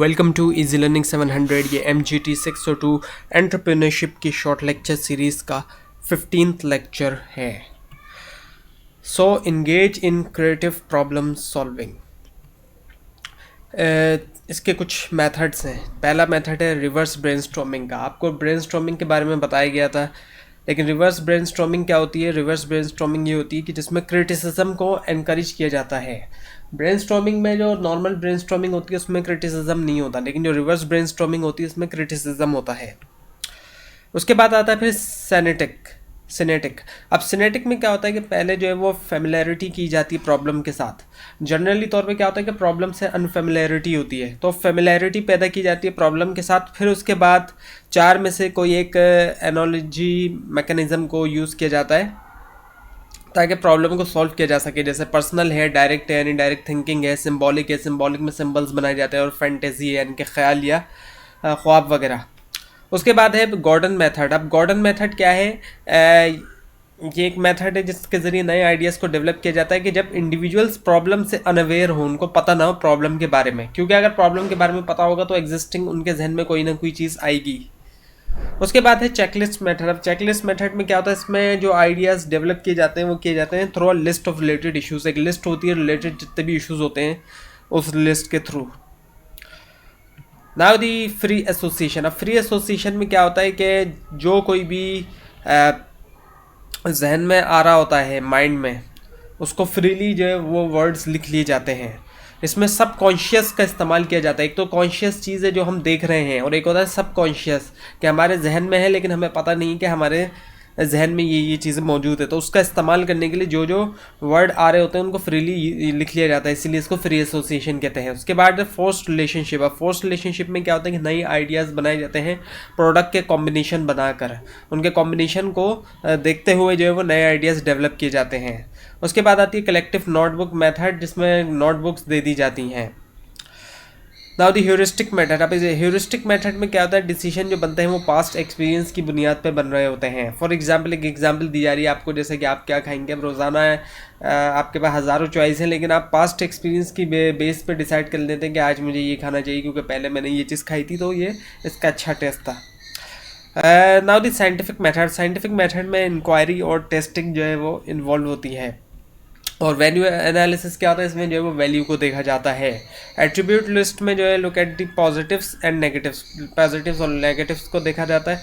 Welcome to easy learning 700। ये MGT 602 entrepreneurship की short lecture series का 15th लेक्चर है। So engage in creative problem solving. इसके कुछ मेथड्स हैं। पहला मेथड है रिवर्स ब्रेनस्टॉर्मिंग का। आपको ब्रेनस्टॉर्मिंग के बारे में बताया गया था, लेकिन रिवर्स ब्रेनस्टॉर्मिंग क्या होती है? रिवर्स ब्रेनस्टॉर्मिंग ये होती है कि जिसमें क्रिटिसिज्म को एनकरेज किया जाता है। ब्रेनस्टॉर्मिंग में जो नॉर्मल ब्रेनस्टॉर्मिंग होती है उसमें क्रिटिसिज्म नहीं होता, लेकिन जो रिवर्स ब्रेनस्टॉर्मिंग होती है उसमें क्रिटिसिज्म होता है। उसके बाद आता है फिर सिनेटिक। अब सिनेटिक में क्या होता है कि पहले जो है वो फेमिलैरिटी की जाती है प्रॉब्लम के साथ। जनरली तौर पे क्या होता है कि प्रॉब्लम से अनफेमिलैरिटी होती है, तो फेमिलैरिटी पैदा की जाती है प्रॉब्लम के साथ। फिर उसके बाद चार में से कोई एक एनोलॉजी मैकेनिज्म को यूज़ किया जाता है ताकि प्रॉब्लम को सॉल्व किया जा सके। जैसे पर्सनल है, डायरेक्ट है यानी डायरेक्ट थिंकिंग है, सिंबॉलिक में सिंबल्स बनाए जाते हैं, और फैंटेसी है यानी कि ख्याल या ख्वाब वगैरह। उसके बाद है गॉर्डन मेथड। अब गॉर्डन मेथड क्या है? ये एक मेथड है जिसके ज़रिए नए आइडियाज़ को डेवलप किया जाता है कि जब इंडिविजुअल्स प्रॉब्लम से अनअवेयर हो, उनको पता ना हो प्रॉब्लम के बारे में, क्योंकि अगर प्रॉब्लम के बारे में पता होगा तो एग्जिस्टिंग उनके जहन में कोई ना कोई चीज़ आएगी। उसके बाद है चेकलिस्ट मेथड। अब चेकलिस्ट मेथड में क्या होता है? इसमें जो आइडियाज़ डेवलप किए जाते हैं वो किए जाते हैं through a list of related issues. एक लिस्ट होती है रिलेटेड जितने भी इश्यूज़ होते हैं उस लिस्ट के through. Now the free association. अब फ्री एसोसिएशन में क्या होता है कि जो कोई भी जहन में आ रहा होता है, माइंड में, उसको फ्रीली जो है वो वर्ड्स लिख लिए जाते हैं। इसमें सब कॉन्शियस का इस्तेमाल किया जाता है। एक तो कॉन्शियस चीज़ है जो हम देख रहे हैं, और एक होता है सब कॉन्शियस कि हमारे जहन में है लेकिन हमें पता नहीं कि हमारे जहन में ये चीज़ें मौजूद है। तो उसका इस्तेमाल करने के लिए जो जो वर्ड आ रहे होते हैं उनको फ्रीली लिख लिया जाता है, इसीलिए इसको फ्री एसोसिएशन कहते हैं। उसके बाद फोर्स्ड रिलेशनशिप। अब फोर्स्ड रिलेशनशिप में क्या होता है कि नई आइडियाज़ बनाए जाते हैं प्रोडक्ट के कॉम्बिनेशन बनाकर। उनके कॉम्बिनेशन को देखते हुए जो है वो नए आइडियाज़ डेवलप किए जाते हैं। उसके बाद आती है कलेक्टिव नोटबुक मेथड, जिसमें नोटबुक्स दे दी जाती हैं। Now the heuristic method. अब इस ह्यूरिस्टिक मेथड में क्या होता है? डिसीजन जो बनते हैं वो पास्ट एक्सपीरियंस की बुनियाद पे बन रहे होते हैं। फॉर एग्जांपल, एक एग्जांपल दी जा रही है आपको, जैसे कि आप क्या खाएंगे। अब रोज़ाना आपके पास हज़ारों चॉइस हैं, लेकिन आप पास्ट एक्सपीरियंस की बेस पे डिसाइड कर लेते हैं कि आज मुझे ये खाना चाहिए क्योंकि पहले मैंने ये चीज़ खाई थी तो ये इसका अच्छा टेस्ट था। Now the scientific method. Scientific method में इंक्वायरी और टेस्टिंग जो है वो इन्वॉल्व होती है। और वैल्यू एनालिसिस क्या होता है? इसमें जो है वो वैल्यू को देखा जाता है। एट्रीब्यूट लिस्ट में जो है look at the positives and negatives, positives और नेगेटिव्स को देखा जाता है।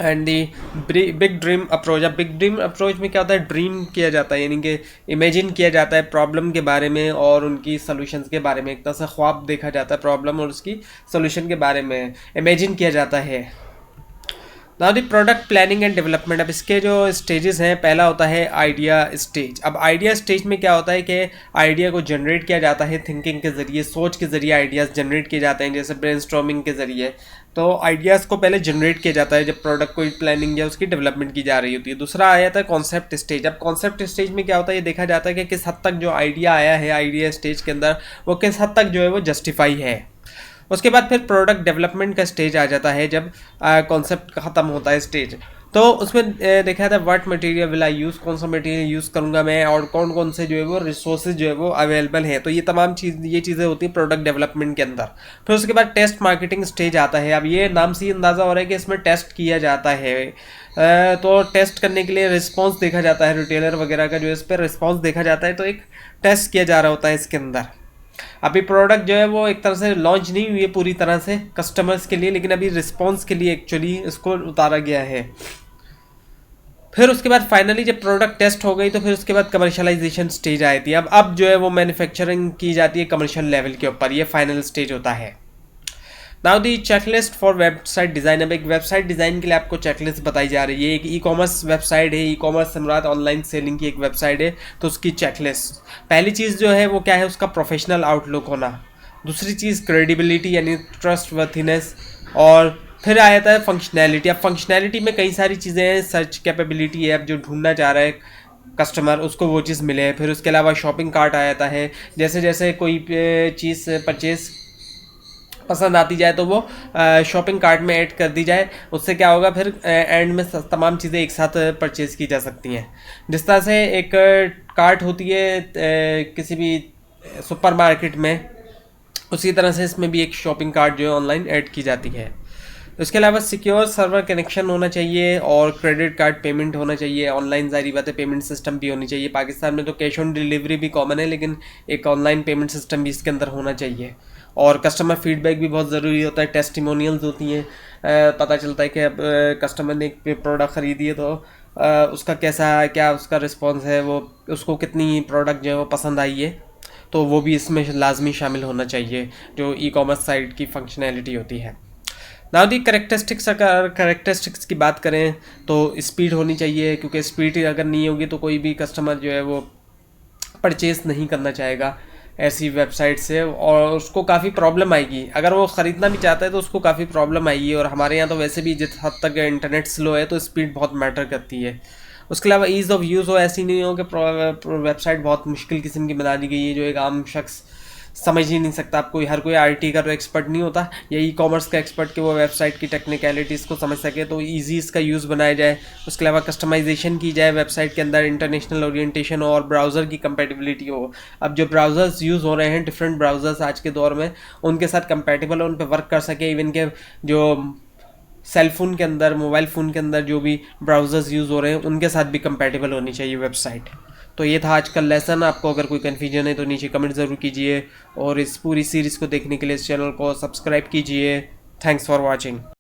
And the big dream approach. अब बिग ड्रीम अप्रोच में क्या होता है? ड्रीम किया जाता है, यानी कि इमेजिन किया जाता है प्रॉब्लम के बारे में और उनकी सोल्यूशंस के बारे में। एक तरह से ख्वाब देखा जाता है, प्रॉब्लम और उसकी सोल्यूशन के बारे में इमेजिन किया जाता है। Now the product planning and development. अब इसके जो स्टेजेस हैं, पहला होता है आइडिया स्टेज। अब आइडिया स्टेज में क्या होता है कि आइडिया को जनरेट किया जाता है थिंकिंग के ज़रिए, सोच के ज़रिए आइडियाज़ जनरेट किए जाते हैं, जैसे ब्रेनस्टॉर्मिंग के ज़रिए। तो आइडियाज़ को पहले जनरेट किया जाता है जब प्रोडक्ट को प्लानिंग या उसकी डेवलपमेंट की जा रही होती है। दूसरा आ जाता है कॉन्सेप्ट स्टेज। अब कॉन्सेप्ट स्टेज में क्या होता है? ये देखा जाता है कि किस हद तक जो आइडिया आया है आइडिया स्टेज के अंदर वो किस हद तक जो है वो जस्टिफाई है। उसके बाद फिर प्रोडक्ट डेवलपमेंट का स्टेज आ जाता है, जब कॉन्सेप्ट ख़त्म होता है स्टेज। तो उसमें देखा था what material will I use, कौन सा मटेरियल यूज़ करूँगा मैं, और कौन कौन से जो है वो रिसोर्सेज जो है वो अवेलेबल हैं। तो ये तमाम ये चीज़ें होती हैं प्रोडक्ट डेवलपमेंट के अंदर। फिर उसके बाद टेस्ट मार्केटिंग स्टेज आता है। अब ये नाम से ही अंदाज़ा हो रहा है कि इसमें टेस्ट किया जाता है। तो टेस्ट करने के लिए रिस्पॉन्स देखा जाता है, रिटेलर वगैरह का जो इस पर रिस्पॉन्स देखा जाता है, तो एक टेस्ट किया जा रहा होता है इसके अंदर। अभी प्रोडक्ट जो है वो एक तरह से लॉन्च नहीं हुई है पूरी तरह से कस्टमर्स के लिए, लेकिन अभी रिस्पॉन्स के लिए एक्चुअली इसको उतारा गया है। फिर उसके बाद फाइनली जब प्रोडक्ट टेस्ट हो गई तो फिर उसके बाद कमर्शलाइजेशन स्टेज आई थी। अब जो है वो मैन्युफैक्चरिंग की जाती है कमर्शियल लेवल के ऊपर, ये फाइनल स्टेज होता है। Now the checklist for website design. अब एक वेबसाइट डिज़ाइन के लिए आपको चेकलिस्ट बताई जा रही है। एक ई कॉमर्स वेबसाइट है, ई कॉमर्स से मुराद ऑनलाइन सेलिंग की एक वेबसाइट है, तो उसकी चेकलिस्ट। पहली चीज़ जो है वो क्या है? उसका प्रोफेशनल आउटलुक होना। दूसरी चीज़ क्रेडिबिलिटी यानी ट्रस्टवर्थीनेस। और फिर आ जाता है फंक्शनैलिटी। अब फंक्शनैलिटी में कई सारी चीज़ें हैं, सर्च कैपेबिलिटी है, अब जो ढूंढना चाह रहा है कस्टमर उसको वो चीज़ मिले। फिर उसके अलावा शॉपिंग कार्ट आ जाता है, जैसे जैसे कोई चीज़ परचेज़ पसंद आती जाए तो वो शॉपिंग कार्ट में ऐड कर दी जाए। उससे क्या होगा? फिर एंड में तमाम चीज़ें एक साथ परचेज़ की जा सकती हैं। जिस तरह से एक कार्ट होती है किसी भी सुपरमार्केट में, उसी तरह से इसमें भी एक शॉपिंग कार्ट जो है ऑनलाइन ऐड की जाती है। उसके अलावा सिक्योर सर्वर कनेक्शन होना चाहिए और क्रेडिट कार्ड पेमेंट होना चाहिए। ऑनलाइन ज़ाहिर बात है पेमेंट सिस्टम भी होनी चाहिए। पाकिस्तान में तो कैश ऑन डिलीवरी भी कॉमन है, लेकिन एक ऑनलाइन पेमेंट सिस्टम भी इसके अंदर होना चाहिए। और कस्टमर फीडबैक भी बहुत ज़रूरी होता है। टेस्टिमोनियल्स होती हैं, पता चलता है कि अब कस्टमर ने एक प्रोडक्ट ख़रीदी है तो उसका कैसा क्या उसका रिस्पॉन्स है, वो उसको कितनी प्रोडक्ट जो है वो पसंद आई है, तो वो भी इसमें लाजमी शामिल होना चाहिए जो ई कॉमर्स साइट की फंक्शनैलिटी होती है। नाउ दी करेक्टरिस्टिक्स, अगर करेक्टरिस्टिक्स की बात करें तो स्पीड होनी चाहिए, क्योंकि स्पीड अगर नहीं होगी तो कोई भी कस्टमर जो है वो परचेज़ नहीं करना चाहेगा ऐसी वेबसाइट से, और उसको काफ़ी प्रॉब्लम आएगी। अगर वो ख़रीदना भी चाहता है तो उसको काफ़ी प्रॉब्लम आएगी। और हमारे यहाँ तो वैसे भी जिस हद तक इंटरनेट स्लो है तो स्पीड बहुत मैटर करती है। उसके अलावा ईज़ ऑफ यूज़ हो, ऐसी नहीं हो कि वेबसाइट बहुत मुश्किल किस्म की बना दी गई है जो एक आम शख्स समझ ही नहीं सकता। आप कोई हर कोई आईटी का तो एक्सपर्ट नहीं होता या ई कॉमर्स का एक्सपर्ट कि वो वेबसाइट की टेक्निकलिटीज़ को समझ सके, तो इजी इसका यूज़ बनाया जाए। उसके अलावा कस्टमाइजेशन की जाए वेबसाइट के अंदर, इंटरनेशनल ओरिएंटेशन हो और ब्राउज़र की कंपेटिबिलिटी हो। अब जो ब्राउज़र्स यूज़ हो रहे हैं, डिफरेंट ब्राउज़र्स आज के दौर में, उनके साथ कंपेटिबल हो, उन पर वर्क कर सके। इवन के जो सेल फ़ोन के अंदर, मोबाइल फ़ोन के अंदर जो भी ब्राउज़र्स यूज़ हो रहे हैं उनके साथ भी कंपेटिबल होनी चाहिए वेबसाइट। तो ये था आज का लेसन। आपको अगर कोई कन्फ्यूजन है तो नीचे कमेंट ज़रूर कीजिए और इस पूरी सीरीज़ को देखने के लिए इस चैनल को सब्सक्राइब कीजिए। Thanks for watching.